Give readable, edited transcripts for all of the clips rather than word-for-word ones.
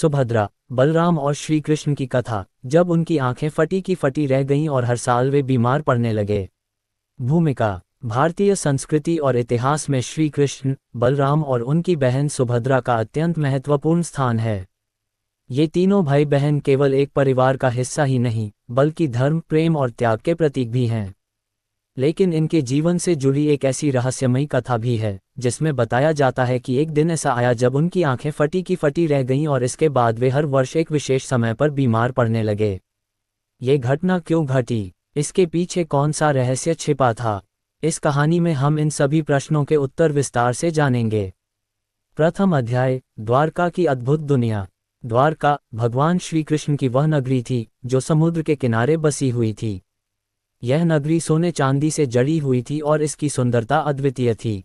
सुभद्रा, बलराम और श्री कृष्ण की कथा। जब उनकी आंखें फटी की फटी रह गईं और हर साल वे बीमार पड़ने लगे। भूमिका। भारतीय संस्कृति और इतिहास में श्री कृष्ण, बलराम और उनकी बहन सुभद्रा का अत्यंत महत्वपूर्ण स्थान है। ये तीनों भाई बहन केवल एक परिवार का हिस्सा ही नहीं, बल्कि धर्म, प्रेम और त्याग के प्रतीक भी हैं। लेकिन इनके जीवन से जुड़ी एक ऐसी रहस्यमयी कथा भी है, जिसमें बताया जाता है कि एक दिन ऐसा आया जब उनकी आंखें फटी की फटी रह गईं और इसके बाद वे हर वर्ष एक विशेष समय पर बीमार पड़ने लगे। ये घटना क्यों घटी? इसके पीछे कौन सा रहस्य छिपा था? इस कहानी में हम इन सभी प्रश्नों के उत्तर विस्तार से जानेंगे। प्रथम अध्याय, द्वारका की अद्भुत दुनिया। द्वारका भगवान श्री कृष्ण की वह नगरी थी जो समुद्र के किनारे बसी हुई थी। यह नगरी सोने चांदी से जड़ी हुई थी और इसकी सुंदरता अद्वितीय थी।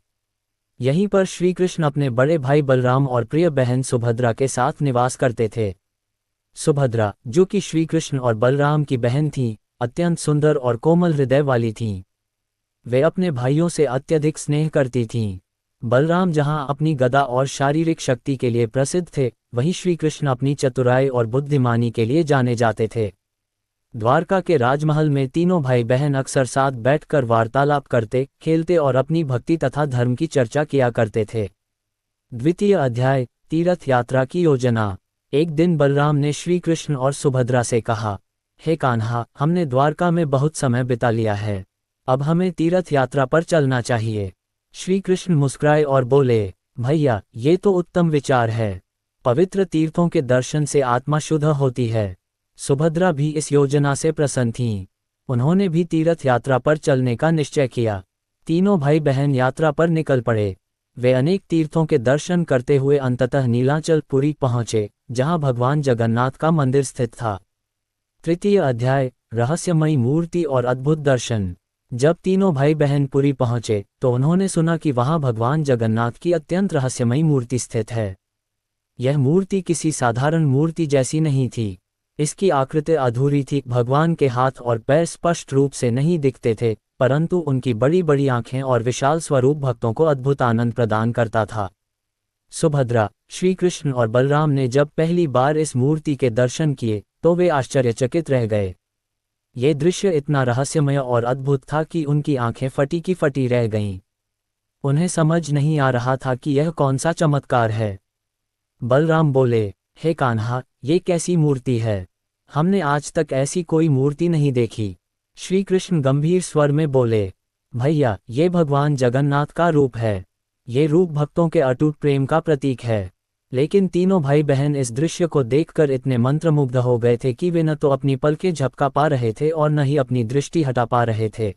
यहीं पर श्री कृष्ण अपने बड़े भाई बलराम और प्रिय बहन सुभद्रा के साथ निवास करते थे। सुभद्रा, जो कि श्री कृष्ण और बलराम की बहन थी, अत्यंत सुंदर और कोमल हृदय वाली थीं। वे अपने भाइयों से अत्यधिक स्नेह करती थीं। बलराम जहां अपनी गदा और शारीरिक शक्ति के लिए प्रसिद्ध थे, वहीं श्री कृष्ण अपनी चतुराई और बुद्धिमानी के लिए जाने जाते थे। द्वारका के राजमहल में तीनों भाई बहन अक्सर साथ बैठकर वार्तालाप करते, खेलते और अपनी भक्ति तथा धर्म की चर्चा किया करते थे। द्वितीय अध्याय, तीर्थ यात्रा की योजना। एक दिन बलराम ने श्री कृष्ण और सुभद्रा से कहा, हे कान्हा, हमने द्वारका में बहुत समय बिता लिया है, अब हमें तीर्थ यात्रा पर चलना चाहिए। श्री कृष्ण मुस्कुराए और बोले, भैया, ये तो उत्तम विचार है। पवित्र तीर्थों के दर्शन से आत्मा शुद्ध होती है। सुभद्रा भी इस योजना से प्रसन्न थीं। उन्होंने भी तीर्थ यात्रा पर चलने का निश्चय किया। तीनों भाई बहन यात्रा पर निकल पड़े। वे अनेक तीर्थों के दर्शन करते हुए अंततः नीलाचलपुरी पहुंचे, जहां भगवान जगन्नाथ का मंदिर स्थित था। तृतीय अध्याय, रहस्यमयी मूर्ति और अद्भुत दर्शन। जब तीनों भाई बहन पुरी पहुंचे तो उन्होंने सुना कि वहां भगवान जगन्नाथ की अत्यंत रहस्यमयी मूर्ति स्थित है। यह मूर्ति किसी साधारण मूर्ति जैसी नहीं थी। इसकी आकृति अधूरी थी। भगवान के हाथ और पैर स्पष्ट रूप से नहीं दिखते थे, परंतु उनकी बड़ी बड़ी आंखें और विशाल स्वरूप भक्तों को अद्भुत आनंद प्रदान करता था। सुभद्रा, श्री कृष्ण और बलराम ने जब पहली बार इस मूर्ति के दर्शन किए तो वे आश्चर्यचकित रह गए। ये दृश्य इतना रहस्यमय और अद्भुत था कि उनकी आंखें फटी की फटी रह गईं। उन्हें समझ नहीं आ रहा था कि यह कौन सा चमत्कार है। बलराम बोले, हे कान्हा, ये कैसी मूर्ति है? हमने आज तक ऐसी कोई मूर्ति नहीं देखी। श्री कृष्ण गंभीर स्वर में बोले, भैया, ये भगवान जगन्नाथ का रूप है। ये रूप भक्तों के अटूट प्रेम का प्रतीक है। लेकिन तीनों भाई बहन इस दृश्य को देखकर इतने मंत्रमुग्ध हो गए थे कि वे न तो अपनी पलकें झपका पा रहे थे और न ही अपनी दृष्टि हटा पा रहे थे।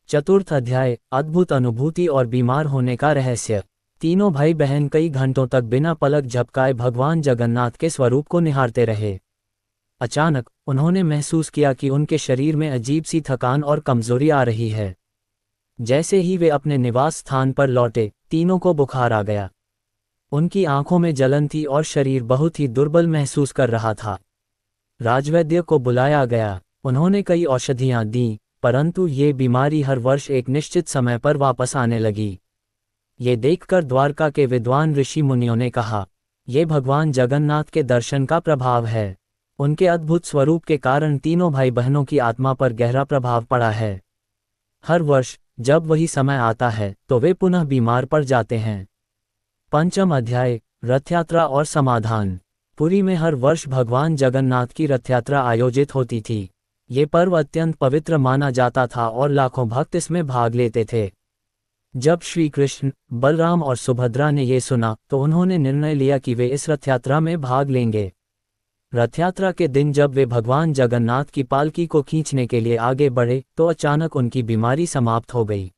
चतुर्थ अध्याय, अद्भुत अनुभूति और बीमार होने का रहस्य। तीनों भाई बहन कई घंटों तक बिना पलक झपकाए भगवान जगन्नाथ के स्वरूप को निहारते रहे। अचानक उन्होंने महसूस किया कि उनके शरीर में अजीब सी थकान और कमजोरी आ रही है। जैसे ही वे अपने निवास स्थान पर लौटे, तीनों को बुखार आ गया। उनकी आंखों में जलन थी और शरीर बहुत ही दुर्बल महसूस कर रहा था। राजवैद्य को बुलाया गया। उन्होंने कई औषधियां दी, परंतु ये बीमारी हर वर्ष एक निश्चित समय पर वापस आने लगी। ये देखकर द्वारका के विद्वान ऋषि मुनियों ने कहा, ये भगवान जगन्नाथ के दर्शन का प्रभाव है। उनके अद्भुत स्वरूप के कारण तीनों भाई बहनों की आत्मा पर गहरा प्रभाव पड़ा है। हर वर्ष जब वही समय आता है तो वे पुनः बीमार पड़ जाते हैं। पंचम अध्याय, रथयात्रा और समाधान। पुरी में हर वर्ष भगवान जगन्नाथ की रथयात्रा आयोजित होती थी। ये पर्व अत्यंत पवित्र माना जाता था और लाखों भक्त इसमें भाग लेते थे। जब श्री कृष्ण, बलराम और सुभद्रा ने ये सुना तो उन्होंने निर्णय लिया कि वे इस रथयात्रा में भाग लेंगे। रथयात्रा के दिन जब वे भगवान जगन्नाथ की पालकी को खींचने के लिए आगे बढ़े तो अचानक उनकी बीमारी समाप्त हो गई।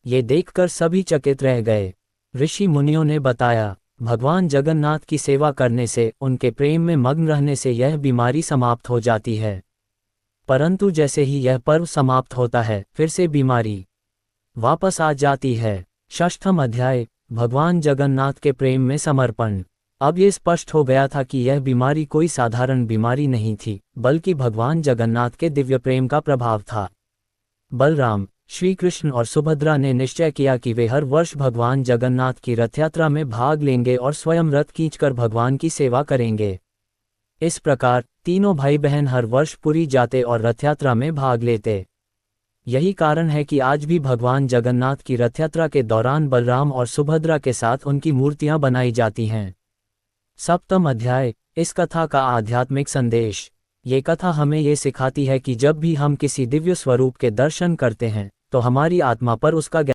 ये देखकर सभी चकित रह गए। ऋषि मुनियों ने बताया, भगवान जगन्नाथ की सेवा करने से, उनके प्रेम में मग्न रहने से यह बीमारी समाप्त हो जाती है। परंतु जैसे ही यह पर्व समाप्त होता है, फिर से बीमारी वापस आ जाती है। षष्ठम अध्याय, भगवान जगन्नाथ के प्रेम में समर्पण। अब ये स्पष्ट हो गया था कि यह बीमारी कोई साधारण बीमारी नहीं थी, बल्कि भगवान जगन्नाथ के दिव्य प्रेम का प्रभाव था। बलराम, श्री कृष्ण और सुभद्रा ने निश्चय किया कि वे हर वर्ष भगवान जगन्नाथ की रथयात्रा में भाग लेंगे और स्वयं रथ खींचकर भगवान की सेवा करेंगे। इस प्रकार तीनों भाई बहन हर वर्ष पुरी जाते और रथयात्रा में भाग लेते। यही कारण है कि आज भी भगवान जगन्नाथ की रथयात्रा के दौरान बलराम और सुभद्रा के साथ उनकी मूर्तियां बनाई जाती हैं। सप्तम अध्याय, इस कथा का आध्यात्मिक संदेश। ये कथा हमें ये सिखाती है कि जब भी हम किसी दिव्य स्वरूप के दर्शन करते हैं तो हमारी आत्मा पर उसका